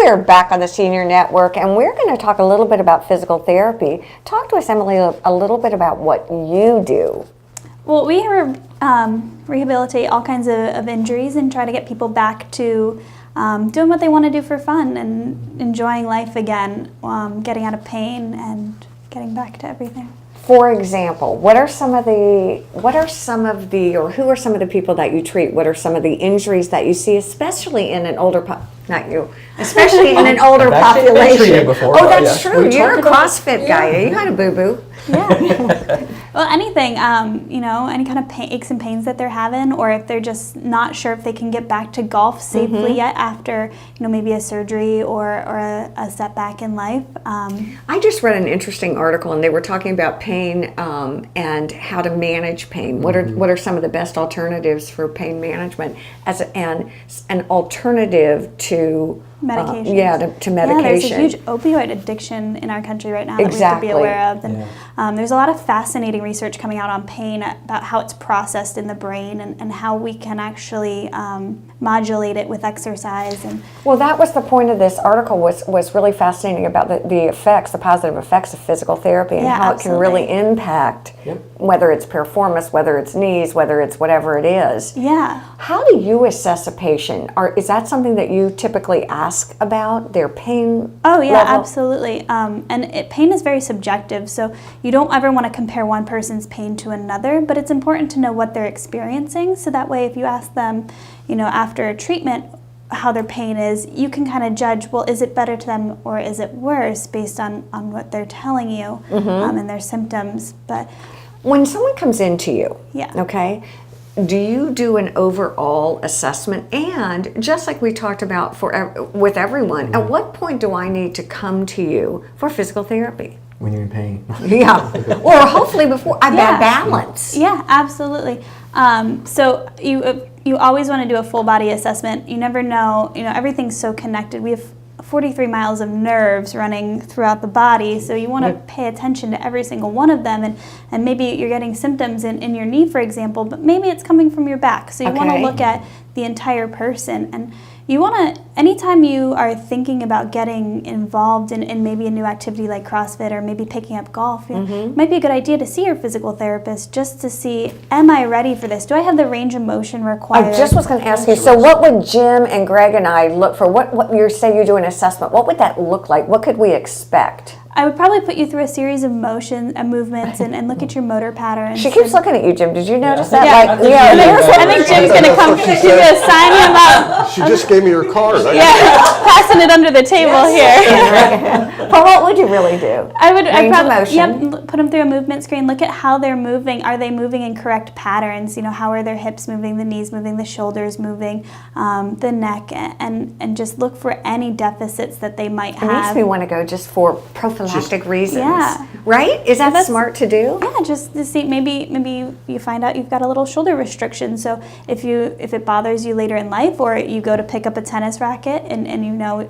we're back on the Senior Network, and we're going to talk a little bit about physical therapy. Talk to us, Emily, a little bit about what you do. Well, we rehabilitate all kinds of injuries and try to get people back to doing what they want to do for fun and enjoying life again, getting out of pain and getting back to everything. For example, who are some of the people that you treat? What are some of the injuries that you see, especially in an older especially in an older population? Before, oh, that's true. You're a CrossFit guy. You had a boo-boo. Yeah. Well, anything, any kind of aches and pains that they're having, or if they're just not sure if they can get back to golf safely yet after, maybe a surgery or a setback in life. I just read an interesting article, and they were talking about pain and how to manage pain. What are some of the best alternatives for pain management as an alternative to medication? To medication. Yeah, there's a huge opioid addiction in our country right now that we have to be aware of. And there's a lot of fascinating research coming out on pain about how it's processed in the brain and how we can actually modulate it with exercise. Well, that was the point of this article, was really fascinating about the positive effects of physical therapy and how it can really impact whether it's piriformis, whether it's knees, whether it's whatever it is. Yeah. How do you assess a patient? Is that something that you typically ask about, their pain Oh, yeah, level? absolutely. Pain is very subjective, so you don't ever want to compare one person's pain to another, but it's important to know what they're experiencing, so that way if you ask them, after a treatment, how their pain is, you can kind of judge, well, is it better to them or is it worse based on what they're telling you and their symptoms. But when someone comes into you, okay, do you do an overall assessment? And just like we talked about with everyone, at what point do I need to come to you for physical therapy? When you're in pain. Yeah, or hopefully before I've had balance. Yeah, absolutely. So you always want to do a full body assessment. You never know, everything's so connected. We have 43 miles of nerves running throughout the body, so you want to pay attention to every single one of them, and maybe you're getting symptoms in your knee, for example, but maybe it's coming from your back, so you want to look at the entire person. And you want to, anytime you are thinking about getting involved in maybe a new activity like CrossFit or maybe picking up golf, it might be a good idea to see your physical therapist just to see, am I ready for this? Do I have the range of motion required? I just was going to ask you, so what would Jim and Greg and I look for? What you say you do an assessment, what would that look like? What could we expect? I would probably put you through a series of movements and look at your motor patterns. She keeps looking at you, Jim. Did you notice that? I think Jim's going to come. She's going to sign him up. She just gave me her card. Passing it under the table here. But what would you really do? I'd probably put them through a movement screen. Look at how they're moving. Are they moving in correct patterns? How are their hips moving, the knees moving, the shoulders moving, the neck, and just look for any deficits that they might have. It makes me want to go just for prophylactic reasons. Yeah. Right? Is that smart to do? Yeah, just to see, maybe you find out you've got a little shoulder restriction. So if it bothers you later in life, or you go to pick up a tennis racket and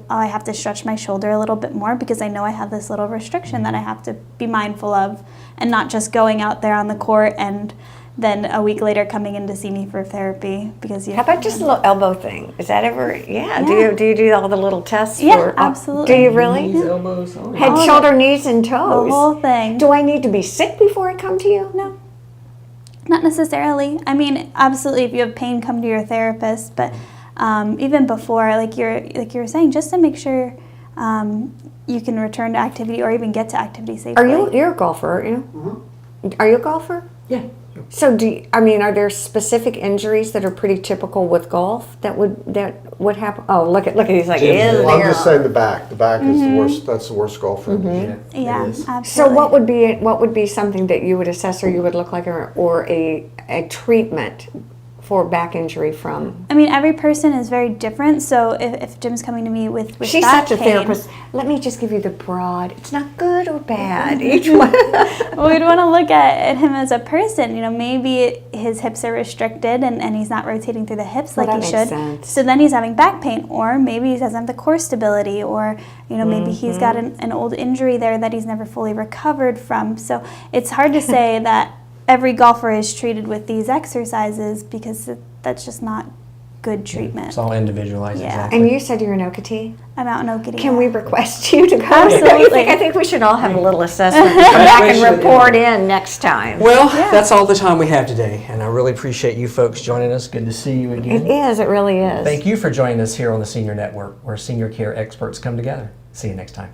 I have to stretch my shoulder a little bit more because I know I have this little restriction that I have to be mindful of, and not just going out there on the court and then a week later coming in to see me for therapy because you. How about just a little elbow thing? Is that ever? Yeah. Do you do all the little tests? Yeah, absolutely. Do you really? Knees, elbows, head, shoulder, knees, and toes. The whole thing. Do I need to be sick before I come to you? No. Not necessarily. I mean, absolutely. If you have pain, come to your therapist. But even before, like you were saying, just to make sure you can return to activity or even get to activity safely. You're a golfer, aren't you? Are you a golfer? Yeah. So are there specific injuries that are pretty typical with golf that would happen? Oh, look at he's like, well, I'm just saying the back. The back is the worst. That's the worst golfer. Yeah, absolutely. So what would be something that you would assess or you would look like or a treatment for back injury from? I mean, every person is very different. So if Jim's coming to me with She's back such a pain, therapist. Let me just give you the broad. It's not good or bad. Each one. Well, we'd want to look at him as a person. Maybe his hips are restricted and he's not rotating through the hips like he should. Sense. So then he's having back pain, or maybe he doesn't have the core stability, or maybe he's got an old injury there that he's never fully recovered from. So it's hard to say that every golfer is treated with these exercises because that's just not good treatment. It's all individualized, Yeah. exactly. And you said you're in Okatee. I'm out in Okatee. Can we request you to go? Absolutely. I think we should all have a little assessment and come back and Graduation, report in next time. Well, that's all the time we have today, and I really appreciate you folks joining us. Good to see you again. It is. It really is. Thank you for joining us here on the Senior Network, where senior care experts come together. See you next time.